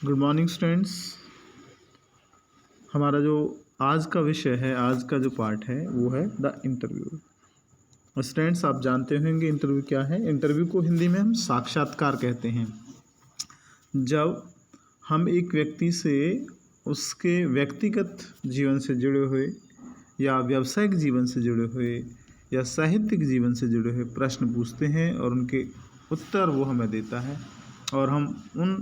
Good morning students. हमारा जो आज का विषय है, आज का जो पार्ट है वो है द इंटरव्यू। स्टूडेंट्स, आप जानते होंगे इंटरव्यू क्या है। इंटरव्यू को हिंदी में हम साक्षात्कार कहते हैं। जब हम एक व्यक्ति से उसके व्यक्तिगत जीवन से जुड़े हुए या व्यावसायिक जीवन से जुड़े हुए या साहित्यिक जीवन से जुड़े हुए प्रश्न पूछते हैं और उनके उत्तर वो हमें देता है और हम उन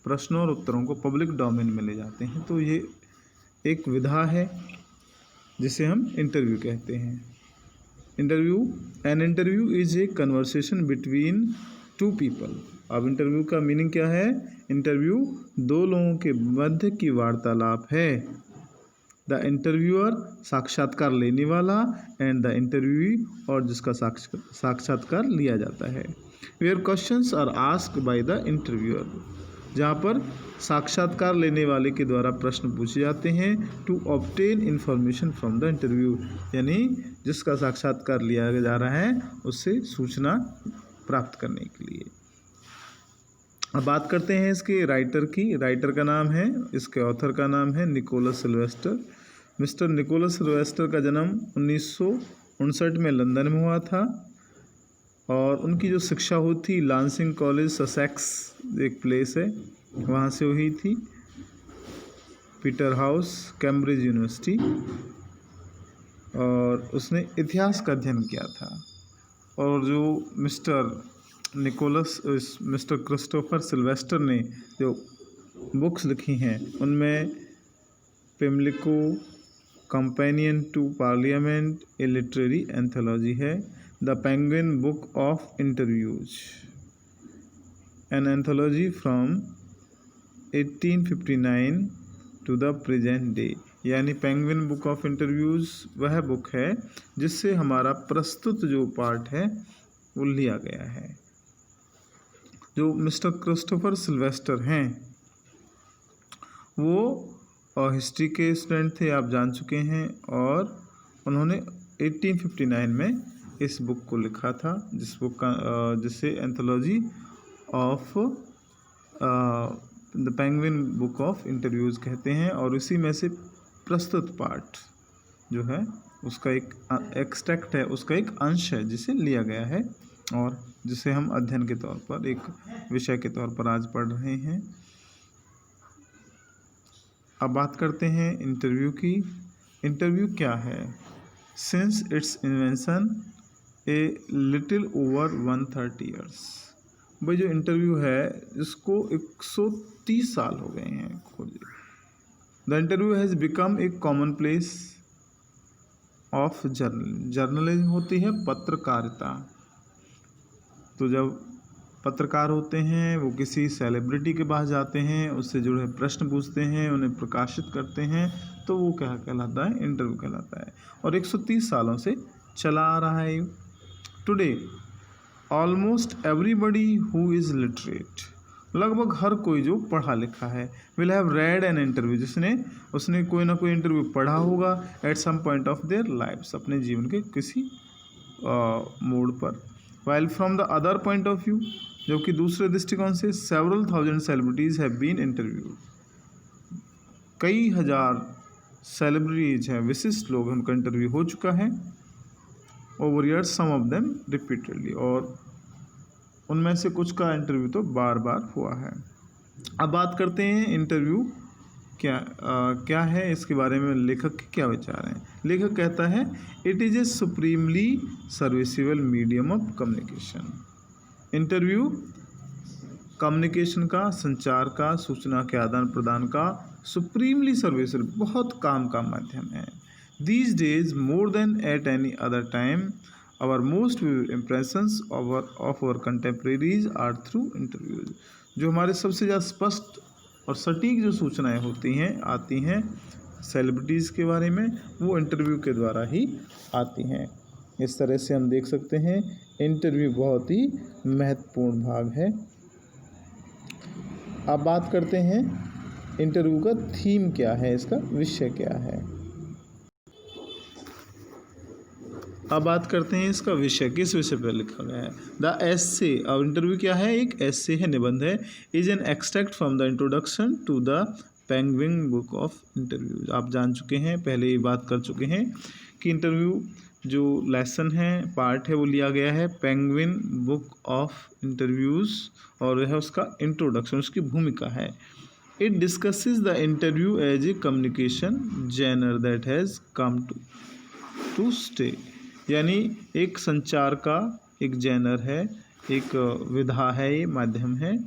प्रश्नों और उत्तरों को पब्लिक डोमेन में ले जाते हैं, तो ये एक विधा है जिसे हम इंटरव्यू कहते हैं। An interview is a conversation between two people. अब इंटरव्यू का मीनिंग क्या है? इंटरव्यू दो लोगों के मध्य की वार्तालाप है। द इंटरव्यूअर साक्षात्कार लेने वाला एंड द इंटरव्यू और जिसका साक्षात्कार लिया जाता है। Where questions are asked by the interviewer, जहाँ पर साक्षात्कार लेने वाले के द्वारा प्रश्न पूछे जाते हैं to obtain information from the interview, यानी जिसका साक्षात्कार लिया जा रहा है उससे सूचना प्राप्त करने के लिए। अब बात करते हैं इसके राइटर की। राइटर का नाम है, इसके ऑथर का नाम है Nicholas Sylvester. Mister Nicholas Sylvester का जन्म 1959 में लंदन में हुआ था और उनकी जो शिक्षा हुई थी लांसिंग कॉलेज ससेक्स एक प्लेस है, वहाँ से हुई थी। पीटर हाउस, कैम्ब्रिज यूनिवर्सिटी, और उसने इतिहास का अध्ययन किया था। और जो मिस्टर क्रिस्टोफर सिल्वेस्टर ने जो बुक्स लिखी हैं उनमें Pimlico, companion to parliament, a literary anthology है, the Penguin book of interviews, an anthology from 1859 to the present day, यानी पेंगुइन बुक ऑफ इंटरव्यूज़ वह बुक है जिससे हमारा प्रस्तुत जो पार्ट है वो लिया गया है। जो मिस्टर क्रिस्टोफर सिल्वेस्टर हैं वो हिस्ट्री के स्टूडेंट थे, आप जान चुके हैं, और उन्होंने 1859 में इस बुक को लिखा था, जिस बुक का जिसे anthology of the Penguin book of interviews कहते हैं। और उसी में से प्रस्तुत पार्ट जो है उसका एक एक्सट्रैक्ट है, उसका एक अंश है जिसे लिया गया है और जिसे हम अध्ययन के तौर पर, एक विषय के तौर पर आज पढ़ रहे हैं। अब बात करते हैं इंटरव्यू की। इंटरव्यू क्या है? Since it's invention a little over 130 years. भाई जो इंटरव्यू है इसको 130 साल हो गए हैं खोजे। The interview has become a common place of journalism होती है पत्रकारिता। तो जब पत्रकार होते हैं वो किसी सेलिब्रिटी के पास जाते हैं, उससे जुड़े प्रश्न पूछते हैं, उन्हें प्रकाशित करते हैं, तो वो क्या कहलाता है? इंटरव्यू कहलाता है। और 130 सालों से चला आ रहा है। Today almost everybody who is literate, लगभग हर कोई जो पढ़ा लिखा है, will have read an interview, उसने कोई ना कोई इंटरव्यू पढ़ा होगा at some point of their lives, अपने जीवन के किसी मोड़ पर। While from the other point of view, जबकि दूसरे दृष्टिकोण से several thousand celebrities have been interviewed, कई हजार सेलिब्रिटीज हैं, विशिष्ट लोग, उनका इंटरव्यू हो चुका है over years, some of them repeatedly, और उनमें से कुछ का इंटरव्यू तो बार बार हुआ है। अब बात करते हैं इंटरव्यू क्या है, इसके बारे में लेखक के क्या विचार हैं। लेखक कहता है it is a supremely serviceable medium of communication. Interview communication का, संचार का, सूचना के आदान प्रदान का सुप्रीमली सर्विसेबल, बहुत काम का माध्यम है। These days, more than at any other time, our most vivid impressions of our contemporaries are through interviews. जो हमारे सबसे ज़्यादा स्पष्ट और सटीक जो सूचनाएं होती हैं, आती हैं सेलिब्रिटीज़ के बारे में, वो इंटरव्यू के द्वारा ही आती हैं। इस तरह से हम देख सकते हैं इंटरव्यू बहुत ही महत्वपूर्ण भाग है। अब बात करते हैं इंटरव्यू का थीम क्या है, इसका विषय क्या है। अब बात करते हैं इसका विषय, किस विषय पर लिखा गया है। द एसे, अब इंटरव्यू क्या है, एक एसे है, निबंध है। Is an extract from the introduction to the Penguin book of interviews. आप जान चुके हैं, पहले ही बात कर चुके हैं कि इंटरव्यू जो लेसन है, पार्ट है, वो लिया गया है पेंगुइन बुक ऑफ इंटरव्यूज, और है उसका इंट्रोडक्शन, उसकी भूमिका है। It discusses the interview as a communication genre that has come to stay, यानी एक संचार का एक जैनर है, एक विधा है, ये माध्यम है।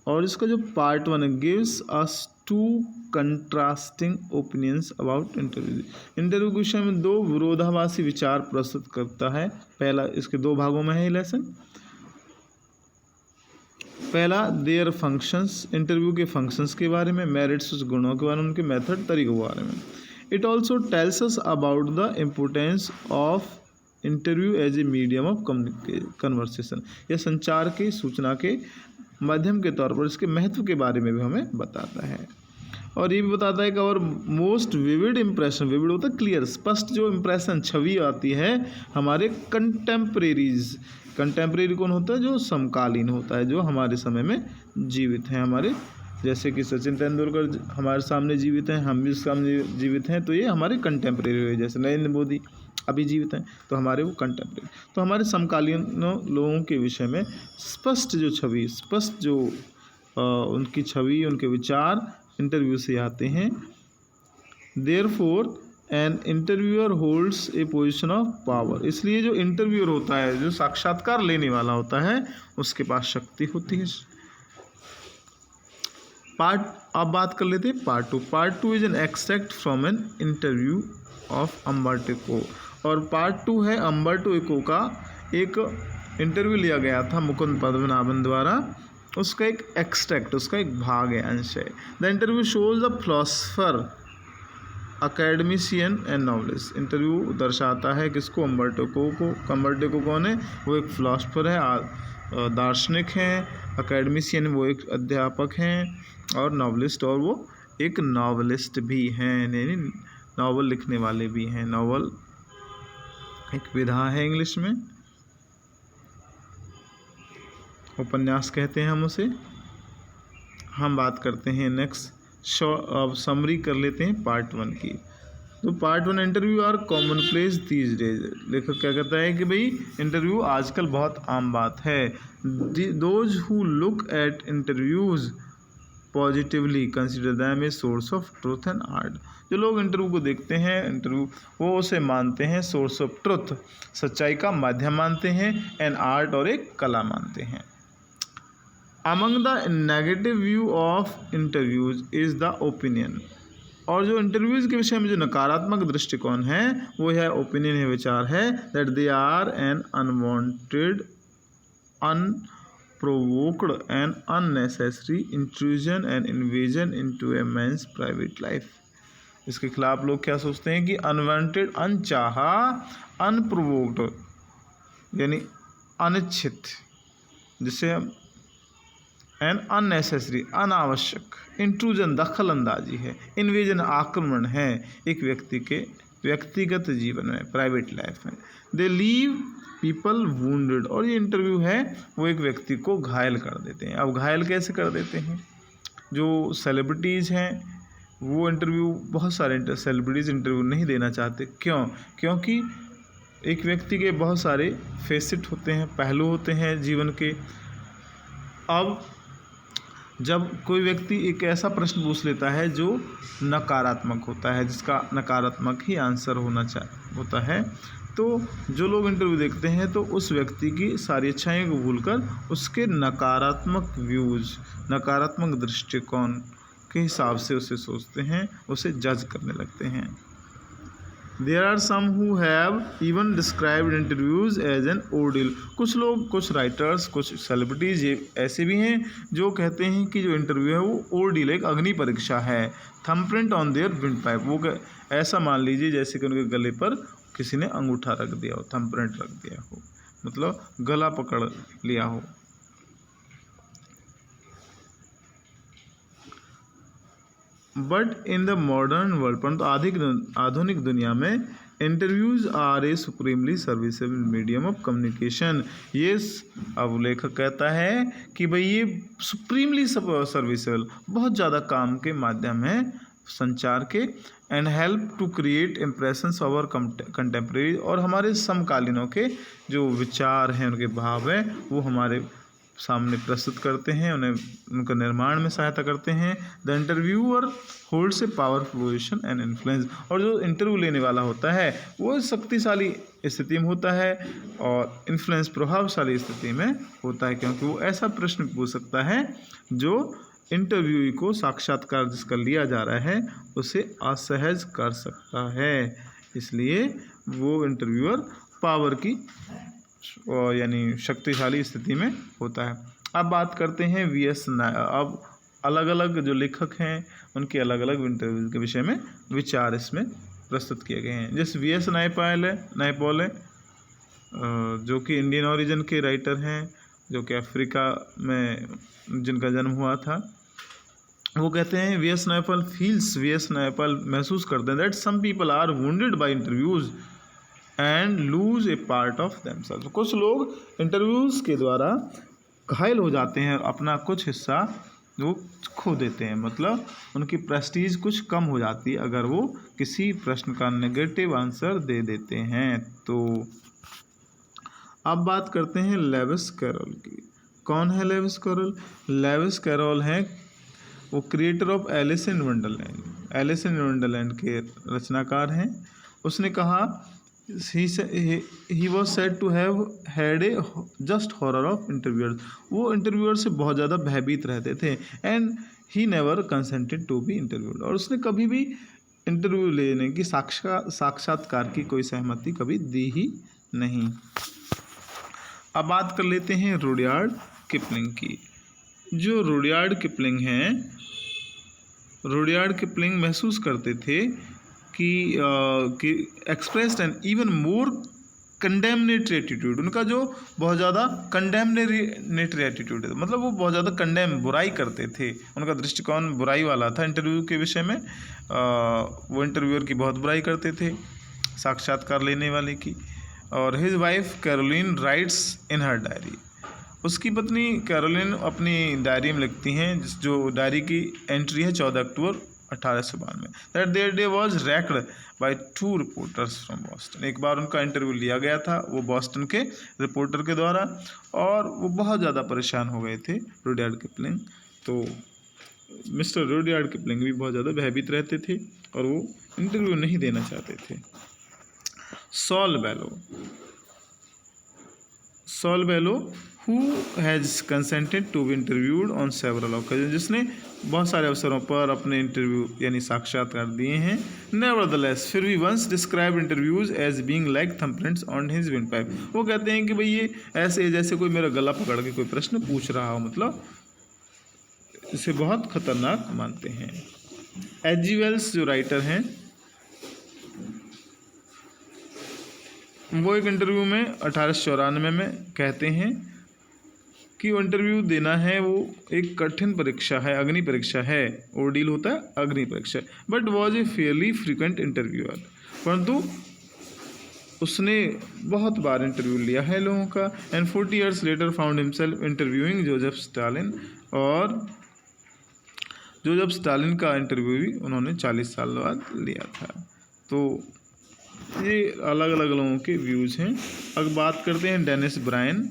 और इसका जो part 1 gives us two contrasting opinions about interview. Interview के विषय में दो विरोधाभासी विचार प्रस्तुत करता है। पहला, इसके दो भागों में है ये लेसन। पहला, देयर फंक्शंस, इंटरव्यू के फंक्शंस के बारे में, मेरिट्स, उस गुणों के बारे में, उनके मेथड, तरीकों के बारे में। It also tells us about the importance of interview as a medium of conversation. यह संचार के, सूचना के माध्यम के तौर पर इसके महत्व के बारे में भी हमें बताता है। और ये भी बताता है कि और मोस्ट विविड इम्प्रेशन, विविड होता है क्लियर, स्पष्ट जो इम्प्रेशन, छवि आती है हमारे कंटेम्परेरीज। कंटेम्परेरी कौन होता है, जो समकालीन होता है, जो हमारे समय में जीवित हैं, हमारे, जैसे कि सचिन तेंदुलकर हमारे सामने जीवित हैं, हम भी सामने जीवित हैं, तो ये हमारे कंटेम्परेरी हुए। जैसे नरेंद्र मोदी अभी जीवित हैं, तो हमारे वो कंटेम्परेरी, तो हमारे समकालीन लोगों के विषय में स्पष्ट जो छवि, स्पष्ट जो उनकी छवि, उनके विचार इंटरव्यू से आते हैं। Therefore an interviewer holds a position of power, इसलिए जो इंटरव्यूअर होता है, जो साक्षात्कार लेने वाला होता है, उसके पास शक्ति होती है। पार्ट, अब बात कर लेते हैं part 2। Part 2 is an extract from an interview of Umberto Eco, और पार्ट 2 है अम्बर्टो इको का एक इंटरव्यू लिया गया था मुकुंद पद्मनाभन द्वारा, उसका एक एक्सट्रैक्ट, उसका एक भाग है, अंश है। The interview shows the philosopher, academician and novelist. Interview दर्शाता है किसको, अम्बर्टो इको को। अम्बर्टो इको कौन है, वो एक फिलोसफर है, दार्शनिक हैं। अकेडमिशियन, वो एक अध्यापक हैं, और नॉवलिस्ट, और वो एक नॉवलिस्ट भी हैं, यानी नावल लिखने वाले भी हैं। नावल एक विधा है इंग्लिश में, उपन्यास कहते हैं हम उसे। हम बात करते हैं नेक्स्ट, अब समरी कर लेते हैं पार्ट 1 की। तो part 1, interview are commonplace these days. लेखक क्या कहता है कि भाई इंटरव्यू आजकल बहुत आम बात है। Those who look at interviews positively consider them a source of truth and art. जो लोग इंटरव्यू को देखते हैं, इंटरव्यू वो उसे मानते हैं सोर्स ऑफ ट्रुथ, सच्चाई का माध्यम मानते हैं, एंड आर्ट, और एक कला मानते हैं। Among the negative view of interviews is the opinion, और जो इंटरव्यूज के विषय में जो नकारात्मक दृष्टिकोण है, वो है ओपिनियन, है विचार है, that they are an unwanted, unprovoked and unnecessary intrusion and invasion into a man's private life। इसके खिलाफ लोग क्या सोचते हैं कि अनवांटेड, अनचाहा, अनप्रोवोक्ड यानी अनिच्छित, जिसे एंड अननेसेसरी, अनावश्यक, इंट्रूजन दखल अंदाजी है, इन्वेजन आक्रमण है एक व्यक्ति के व्यक्तिगत जीवन में, प्राइवेट लाइफ में। दे लीव पीपल वुंडेड, और ये इंटरव्यू है वो एक व्यक्ति को घायल कर देते हैं। अब घायल कैसे कर देते हैं, जो सेलिब्रिटीज़ हैं वो इंटरव्यू, बहुत सारे सेलिब्रिटीज़ इंटरव्यू नहीं देना चाहते। क्यों? क्योंकि एक व्यक्ति के बहुत सारे फेसेट होते हैं, पहलू होते हैं जीवन के। अब जब कोई व्यक्ति एक ऐसा प्रश्न पूछ लेता है जो नकारात्मक होता है, जिसका नकारात्मक ही आंसर होता है, तो जो लोग इंटरव्यू देखते हैं तो उस व्यक्ति की सारी अच्छाइयों को भूलकर उसके नकारात्मक व्यूज़, नकारात्मक दृष्टिकोण के हिसाब से उसे सोचते हैं, उसे जज करने लगते हैं। There are some who have even described interviews as an ordeal. कुछ लोग, कुछ राइटर्स, कुछ सेलिब्रिटीज़ ये ऐसे भी हैं जो कहते हैं कि जो इंटरव्यू है वो ओर्डिल, एक अग्नि परीक्षा है। Thumbprint on their wind pipe, वो ऐसा मान लीजिए जैसे कि उनके गले पर किसी ने अंगूठा रख दिया हो, थंबप्रिंट रख दिया हो, मतलब गला पकड़ लिया हो। But in the modern world, परंतु आधुनिक दुनिया में interviews are a supremely serviceable medium of communication. ये अब लेखक कहता है कि भाई ये सुप्रीमली सर्विसेबल, बहुत ज़्यादा काम के माध्यम है संचार के, and help to create impressions of our contemporary, और हमारे समकालीनों के जो विचार हैं, उनके भाव हैं, वो हमारे सामने प्रस्तुत करते हैं, उन्हें उनका निर्माण में सहायता करते हैं। The interviewer holds a powerful position and influence, और जो इंटरव्यू लेने वाला होता है वो शक्तिशाली स्थिति में होता है और इन्फ्लुएंस प्रभावशाली स्थिति में होता है, क्योंकि वो ऐसा प्रश्न पूछ सकता है जो इंटरव्यूई को साक्षात्कार जिसका लिया जा रहा है उसे असहज कर सकता है। इसलिए वो इंटरव्यूअर पावर की यानी शक्तिशाली स्थिति में होता है। अब बात करते हैं वीएस नायपॉल। अब अलग अलग जो लेखक हैं उनके अलग अलग इंटरव्यू के विषय में विचार इसमें प्रस्तुत किए गए हैं। जैसे वीएस नायपॉल है जो कि इंडियन ओरिजिन के राइटर हैं, जो कि अफ्रीका में जिनका जन्म हुआ था। वो कहते हैं वीएस नायपॉल महसूस करते हैं that some people are wounded by interviews and lose a part of themself. कुछ लोग इंटरव्यूज़ के द्वारा घायल हो जाते हैं, अपना कुछ हिस्सा वो खो देते हैं, मतलब उनकी प्रेस्टीज कुछ कम हो जाती है अगर वो किसी प्रश्न का नेगेटिव आंसर दे देते हैं। तो अब बात करते हैं लेविस कैरोल की। कौन है लेविस कैरोल? लेविस कैरोल हैं वो creator of Alice in Wonderland. Alice in Wonderland के रचनाकार हैं। उसने कहा he was said to have had a just horror of interviewers। वो इंटरव्यूअर से बहुत ज़्यादा भयभीत रहते थे। And he never consented to be interviewed, और उसने कभी भी इंटरव्यू लेने की साक्षात्कार की कोई सहमति कभी दी ही नहीं। अब बात कर लेते हैं रुडयार्ड किपलिंग की। जो रुडयार्ड किपलिंग हैं, रुडयार्ड किपलिंग महसूस करते थे कि expressed an even more condemnatory attitude. उनका जो बहुत ज़्यादा कंडेमनेटरी एटीट्यूड है, मतलब वो बहुत ज़्यादा बुराई करते थे, उनका दृष्टिकोण बुराई वाला था इंटरव्यू के विषय में। वो इंटरव्यूअर की बहुत बुराई करते थे, साक्षात्कार लेने वाले की। और हिज वाइफ कैरोलिन राइट्स इन हर डायरी। उसकी पत्नी कैरोलिन अपनी डायरी में लिखती हैं, जो डायरी की एंट्री है 14 October 1892 that their day was racked by 2 reporters from Boston. एक बार उनका इंटरव्यू लिया गया था वो बॉस्टन के रिपोर्टर के द्वारा, और वो बहुत ज़्यादा परेशान हो गए थे रुडयार्ड किपलिंग। तो मिस्टर रुडयार्ड किपलिंग भी बहुत ज़्यादा भयभीत रहते थे और वो इंटरव्यू नहीं देना चाहते थे। Saul Bellow who has consented to be interviewed on several occasions, जिसने बहुत सारे अवसरों पर अपने इंटरव्यू यानी साक्षात्कार दिए हैं। Nevertheless, फिर भी once described interviews as being like thumbprints on his windpipe। वो कहते हैं कि भाई ये ऐसे जैसे कोई मेरा गला पकड़ के कोई प्रश्न पूछ रहा हो, मतलब इसे बहुत खतरनाक मानते हैं। H.G. वेल्स जो राइटर हैं, वो एक इंटरव्यू में 1894 में कहते हैं कि वो इंटरव्यू देना है वो एक कठिन परीक्षा है, अग्नि परीक्षा है। ओर्डील होता है अग्नि परीक्षा। But was a fairly frequent interviewer, परंतु उसने बहुत बार इंटरव्यू लिया है लोगों का। And 40 years later found himself interviewing Joseph Stalin, और जोसेफ स्टालिन का इंटरव्यू भी उन्होंने 40 साल बाद लिया था। तो ये अलग अलग लोगों के व्यूज़ हैं। अब बात करते हैं Denis Brian.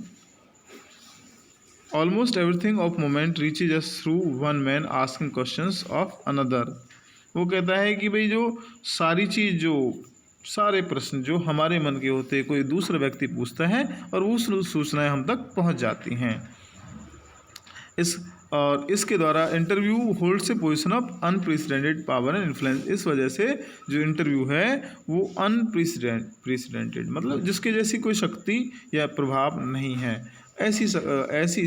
Almost everything of moment reaches us through one man asking questions of another. वो कहता है कि भाई जो सारी चीज़, जो सारे प्रश्न जो हमारे मन के होते हैं, कोई दूसरा व्यक्ति पूछता है और उस सूचनाएं हम तक पहुंच जाती हैं। इसके द्वारा interview holds a position of unprecedented power and influence. इस वजह से जो इंटरव्यू है वो अनप्रेसिडेंटेड, मतलब जिसके जैसी कोई शक्ति या प्रभाव नहीं है, ऐसी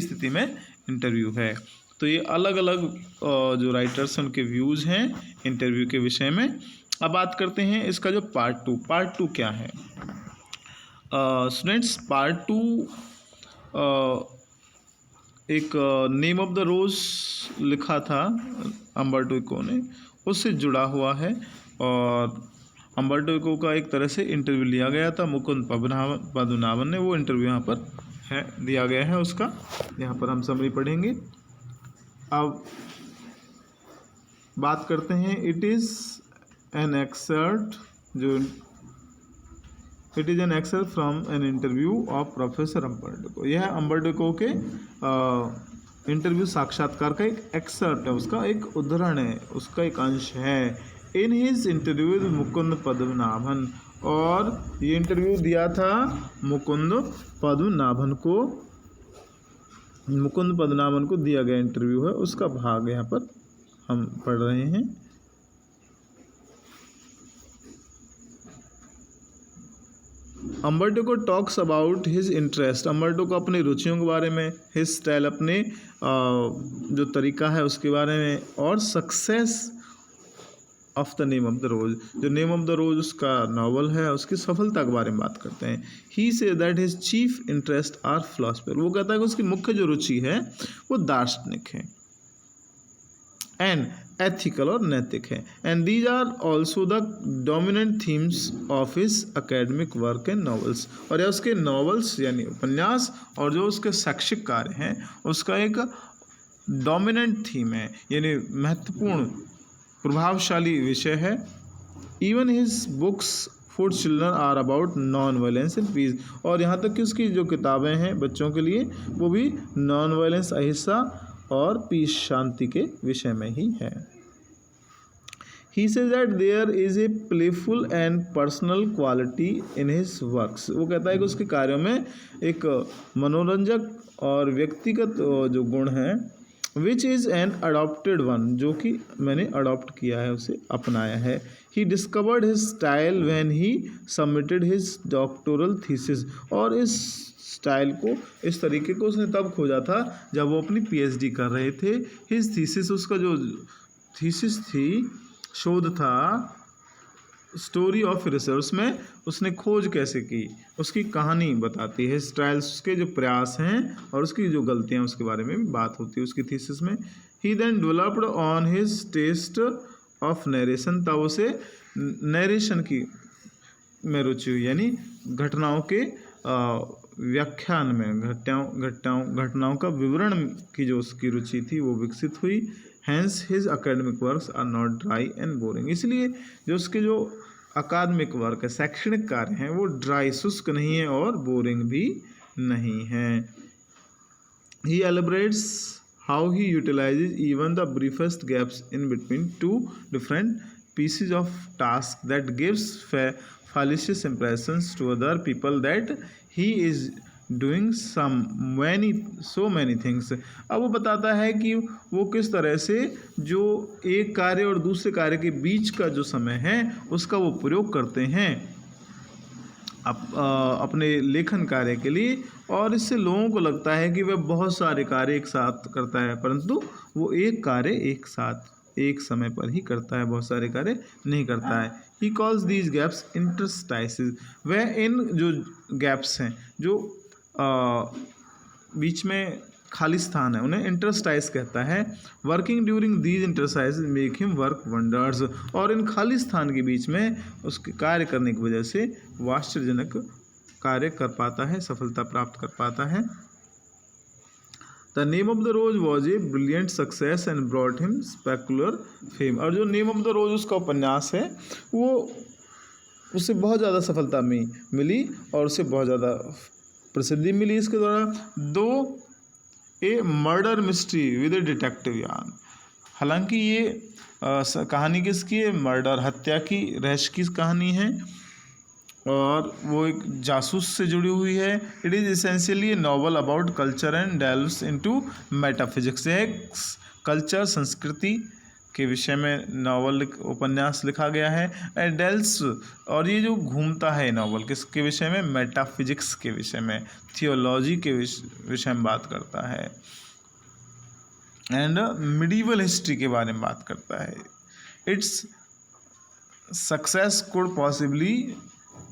स्थिति में इंटरव्यू है। तो ये अलग अलग जो राइटर्स हैं उनके व्यूज़ हैं इंटरव्यू के विषय में। अब बात करते हैं इसका जो पार्ट टू क्या है। स्टूडेंट्स, पार्ट 2 एक नेम ऑफ द रोज़ लिखा था अम्बर्टो इको ने, उससे जुड़ा हुआ है। और अम्बर्टो इको का एक तरह से इंटरव्यू लिया गया था, मुकुंद पद्मनाभन ने वो इंटरव्यू यहाँ पर है दिया गया है उसका। यहाँ पर हम समरी पढ़ेंगे। अब बात करते हैं it is an excerpt from an interview of professor Umberto Eco. यह अम्बर्टो इको के इंटरव्यू साक्षात्कार का एक एक्सर्ट है, उसका एक उद्धरण है, उसका एक अंश है। In his interview with Mukund Padmanabhan, और ये इंटरव्यू दिया था मुकुंद पद्मनाभन को दिया गया इंटरव्यू है, उसका भाग यहाँ पर हम पढ़ रहे हैं। अम्बर्टो को talks about his interest, Umberto को अपनी रुचियों के बारे में, हिज स्टाइल अपने जो तरीका है उसके बारे में, और success of the name of the rose, जो नेम ऑफ द रोज उसका नावल है उसकी सफलता के बारे में बात करते हैं। He says that his chief interest are philosopher, वो कहता है कि उसकी मुख्य जो रुचि है वो दार्शनिक है, एंड एथिकल और नैतिक है, and these are also the dominant themes of his academic work and novels, और यह उसके नॉवेल्स यानी उपन्यास और जो उसके शैक्षिक कार्य हैं उसका एक डोमिनेंट थीम है, यानी महत्वपूर्ण प्रभावशाली विषय है। Even his books for children are about non violence and peace, और यहाँ तक कि उसकी जो किताबें हैं बच्चों के लिए वो भी नॉन वायलेंस अहिंसा और पीस शांति के विषय में ही है। He says that there is a playful and personal quality in his works, वो कहता है कि उसके कार्यों में एक मनोरंजक और व्यक्तिगत जो गुण है, which is an adopted one, जो कि मैंने अडॉप्ट किया है, उसे अपनाया है। He discovered his style when he submitted his doctoral thesis, और इस स्टाइल को, इस तरीके को उसने तब खोजा था जब वो अपनी पीएचडी कर रहे थे। हिज थीसिस, उसका जो थीसिस थी, शोध था, स्टोरी ऑफ रिसर्च में उसने खोज कैसे की उसकी कहानी बताती है। स्टाइल्स उसके जो प्रयास हैं और उसकी जो गलतियां उसके बारे में भी बात होती है उसकी थीसिस में। He then developed on his taste of narration, तब उसे नरेशन की में रुचि हुई, यानी घटनाओं के व्याख्यान में, घटनाओं का विवरण की जो उसकी रुचि थी वो विकसित हुई। Hence his academic works are not dry and boring, इसलिए जो उसके जो अकादमिक वर्क है, शैक्षणिक कार्य हैं, वो ड्राई, शुष्क नहीं है और बोरिंग भी नहीं है। He elaborates how he utilises even the briefest gaps in between two different pieces of task that gives fallacious impressions to other people that he is doing so many things। अब वो बताता है कि वो किस तरह से जो एक कार्य और दूसरे कार्य के बीच का जो समय है उसका वो प्रयोग करते हैं अपने लेखन कार्य के लिए, और इससे लोगों को लगता है कि वह बहुत सारे कार्य एक साथ करता है, परंतु वो एक कार्य एक साथ एक समय पर ही करता है, बहुत सारे कार्य नहीं करता है। ही कॉल्स दीज गैप्स इंटरस्टाइसेस, वह इन जो गैप्स हैं, जो बीच में खाली स्थान है, उन्हें इंटरस्टाइस कहता है। Working during these interstices make him work wonders, और इन खाली स्थान के बीच में उसके कार्य करने की वजह से वो आश्चर्यजनक कार्य कर पाता है, सफलता प्राप्त कर पाता है। The name of the rose was a brilliant success and brought him spectacular fame, और जो नेम ऑफ द रोज उसका उपन्यास है वो उसे बहुत ज़्यादा सफलता मिली और उसे बहुत ज़्यादा प्रसिद्धि मिली इसके द्वारा। Though a murder mystery with a detective yarn, हालांकि ये कहानी किसकी है, मर्डर, हत्या की, रहस्य की कहानी है और वो एक जासूस से जुड़ी हुई है। It is essentially a novel about culture and delves into metaphysics, है कल्चर, संस्कृति के विषय में नावल उपन्यास लिखा गया है। एडेल्स, और ये जो घूमता है नावल किसके विषय में, मेटाफिजिक्स के विषय में, थियोलॉजी के विषय में बात करता है, एंड मिडीवल हिस्ट्री के बारे में बात करता है। Its success could possibly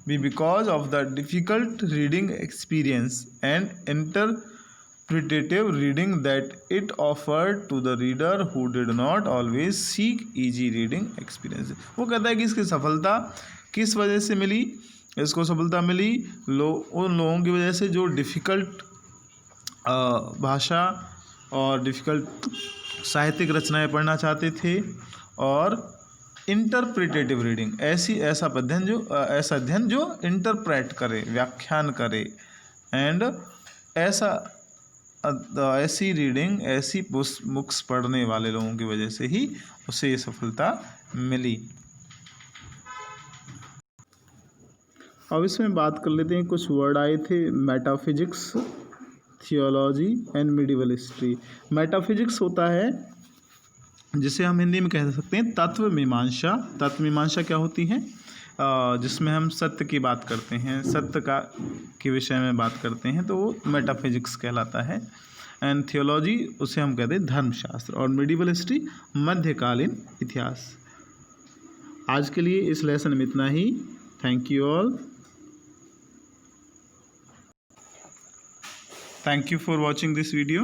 be because of the difficult reading experience and interpretative reading that it offered to the reader who did not always seek easy reading experience. वो कहता है कि इसकी सफलता किस वजह से मिली, इसको सफलता मिली उन लोगों की वजह से जो डिफ़िकल्ट भाषा और डिफ़िकल्ट साहित्यिक रचनाएं पढ़ना चाहते थे, और इंटरप्रिटेटिव रीडिंग ऐसा अध्ययन जो इंटरप्रेट करे, व्याख्यान करे, एंड ऐसी रीडिंग, ऐसी बुक्स पढ़ने वाले लोगों की वजह से ही उसे ये सफलता मिली। अब इसमें बात कर लेते हैं, कुछ वर्ड आए थे, metaphysics, theology and medieval history. Metaphysics होता है जिसे हम हिंदी में कह सकते हैं तत्व मीमांसा। तत्व मीमांसा क्या होती है? जिसमें हम सत्य की बात करते हैं, सत्य के विषय में बात करते हैं, तो वो मेटाफिजिक्स कहलाता है। एंड थियोलॉजी उसे हम कहते हैं धर्मशास्त्र, और मिडिवल हिस्ट्री मध्यकालीन इतिहास। आज के लिए इस लेसन में इतना ही। Thank you all. Thank you for watching this video.